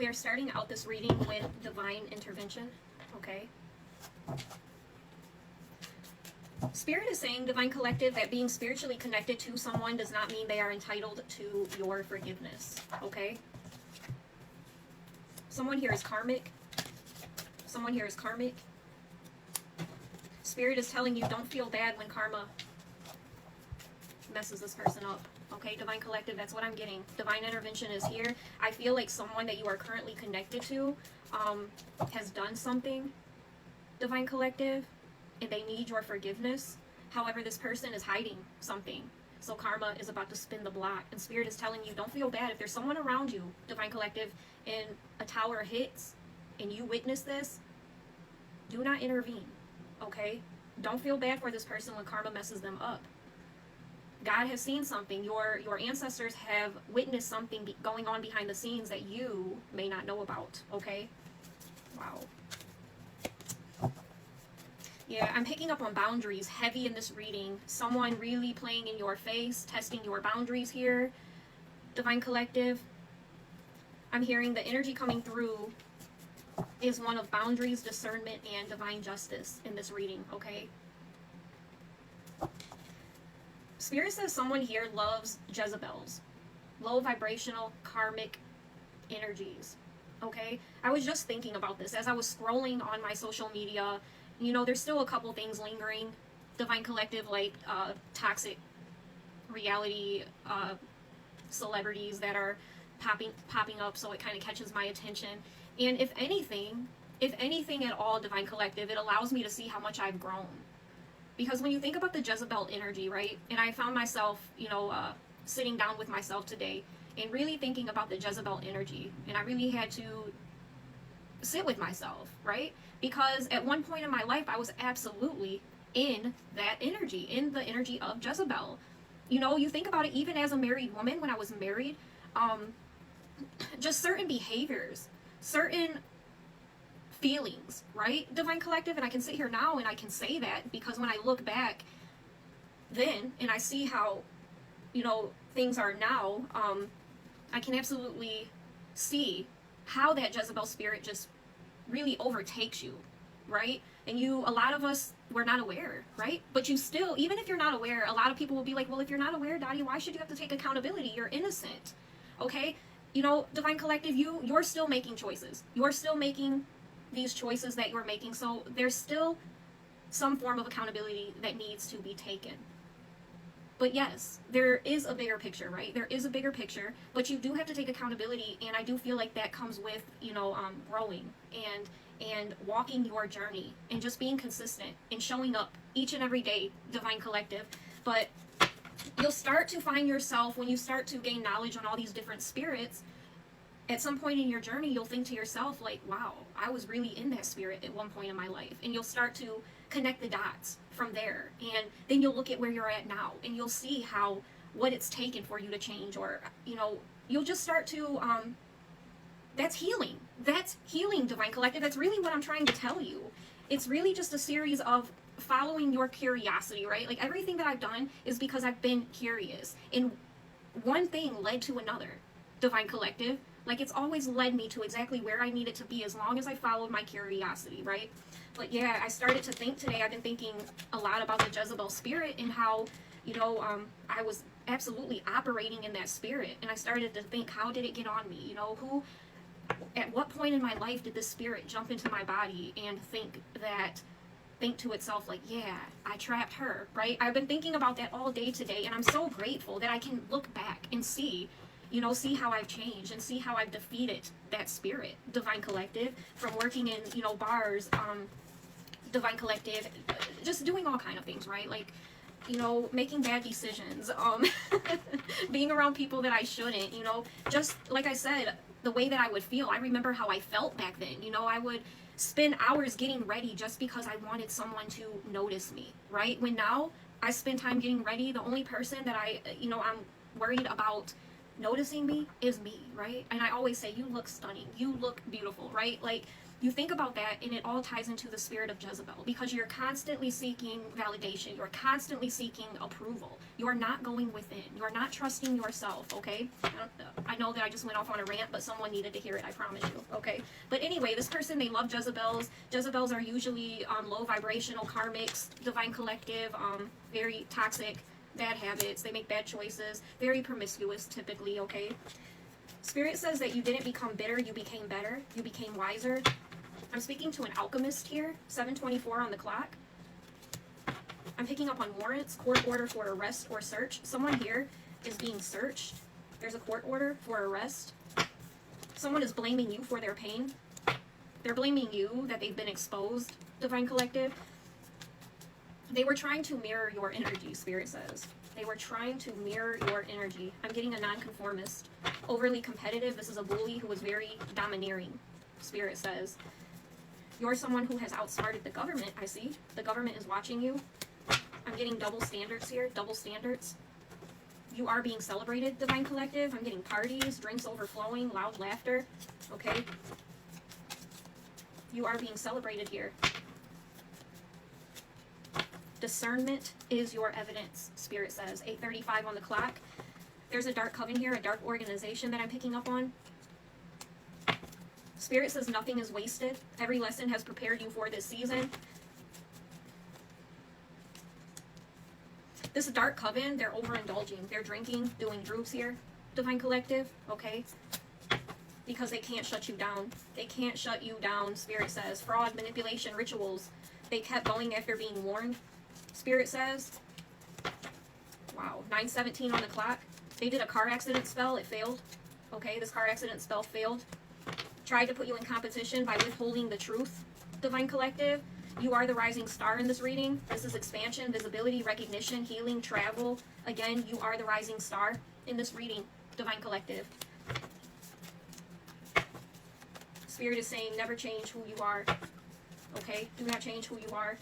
We are starting out this reading with divine intervention, okay? Spirit is saying, Divine Collective, that being spiritually connected to someone does not mean they are entitled to your forgiveness, okay? Someone here is karmic. Someone here is karmic. Spirit is telling you, don't feel bad when karma messes this person up. Okay, Divine Collective, that's what I'm getting. Divine intervention is here. I feel like someone that you are currently connected to has done something, Divine Collective, and they need your forgiveness. However, this person is hiding something. So karma is about to spin the block. And Spirit is telling you, don't feel bad. If there's someone around you, Divine Collective, and a tower hits, and you witness this, do not intervene, okay? Don't feel bad for this person when karma messes them up. God has seen something. Your ancestors have witnessed something going on behind the scenes that you may not know about, okay? Wow. Yeah, I'm picking up on boundaries heavy in this reading. Someone really playing in your face, testing your boundaries here. Divine Collective. I'm hearing the energy coming through is one of boundaries, discernment, and divine justice in this reading, okay? Spirit says someone here loves Jezebels, low vibrational karmic energies, okay? I was just thinking about this as I was scrolling on my social media. You know, there's still a couple things lingering, Divine Collective, like toxic reality celebrities that are popping up, so it kind of catches my attention. And if anything at all, Divine Collective, it allows me to see how much I've grown. Because when you think about the Jezebel energy, right? And I found myself, sitting down with myself today and really thinking about the Jezebel energy. And I really had to sit with myself, right? Because at one point in my life, I was absolutely in that energy, in the energy of Jezebel. You know, you think about it, even as a married woman, when I was married, just certain behaviors, certain feelings, right? Divine Collective, and I can sit here now and I can say that because when I look back then and I see how, things are now, I can absolutely see how that Jezebel spirit just really overtakes you, right? And a lot of us, we're not aware, right? But you still, even if you're not aware, a lot of people will be like, well, if you're not aware, Dottie, why should you have to take accountability? You're innocent, okay? Divine Collective, you're still making choices. You're still making these choices that you're making, so there's still some form of accountability that needs to be taken. But yes, there is a bigger picture, right? There is a bigger picture, but you do have to take accountability, and I do feel like that comes with, growing and walking your journey and just being consistent and showing up each and every day, Divine Collective. But you'll start to find yourself, when you start to gain knowledge on all these different spirits, at some point in your journey, you'll think to yourself, like, wow, I was really in that spirit at one point in my life. And you'll start to connect the dots from there. And then you'll look at where you're at now, and you'll see what it's taken for you to change. Or, you'll just start to, that's healing. That's healing, Divine Collective. That's really what I'm trying to tell you. It's really just a series of following your curiosity, right? Like, everything that I've done is because I've been curious. And one thing led to another, Divine Collective. Like, it's always led me to exactly where I needed to be as long as I followed my curiosity, right? But yeah, I started to think today, I've been thinking a lot about the Jezebel spirit and how, I was absolutely operating in that spirit. And I started to think, how did it get on me? At what point in my life did this spirit jump into my body and think to itself, like, yeah, I trapped her, right? I've been thinking about that all day today, and I'm so grateful that I can look back and see how I've changed and see how I've defeated that spirit, Divine Collective, from working in, bars, Divine Collective, just doing all kind of things, right? Like, making bad decisions, being around people that I shouldn't, just like I said, the way that I would feel. I remember how I felt back then. I would spend hours getting ready just because I wanted someone to notice me, right? When now I spend time getting ready, the only person that I'm worried about noticing me is me, right? And I always say, you look stunning, you look beautiful, right? Like, you think about that, and it all ties into the spirit of Jezebel, because you're constantly seeking validation, you're constantly seeking approval, you're not going within, you're not trusting yourself, okay? I know that I just went off on a rant, but someone needed to hear it, I promise you, okay? But anyway, this person, they love Jezebels. Jezebels are usually low vibrational karmics, divine collective, very toxic, bad habits, they make bad choices, very promiscuous typically, okay? Spirit says that you didn't become bitter, you became better, you became wiser. I'm speaking to an alchemist here, 7:24 on the clock. I'm picking up on warrants, court order for arrest or search. Someone here is being searched. There's a court order for arrest. Someone is blaming you for their pain. They're blaming you that they've been exposed, Divine Collective. They were trying to mirror your energy, Spirit says. They were trying to mirror your energy. I'm getting a nonconformist. Overly competitive. This is a bully who was very domineering, Spirit says. You're someone who has outsmarted the government, I see. The government is watching you. I'm getting double standards here, double standards. You are being celebrated, Divine Collective. I'm getting parties, drinks overflowing, loud laughter, okay? You are being celebrated here. Discernment is your evidence, Spirit says. 8:35 on the clock. There's a dark coven here, a dark organization that I'm picking up on. Spirit says nothing is wasted. Every lesson has prepared you for this season. This dark coven, they're overindulging. They're drinking, doing droops here, Divine Collective, okay? Because they can't shut you down. They can't shut you down, Spirit says. Fraud, manipulation, rituals. They kept going after being warned, Spirit says. Wow, 9:17 on the clock. They did a car accident spell, it failed. Okay, this car accident spell failed. Tried to put you in competition by withholding the truth, Divine Collective. You are the rising star in this reading. This is expansion, visibility, recognition, healing, travel. Again, you are the rising star in this reading, Divine Collective. Spirit is saying never change who you are. Okay? Do not change who you are.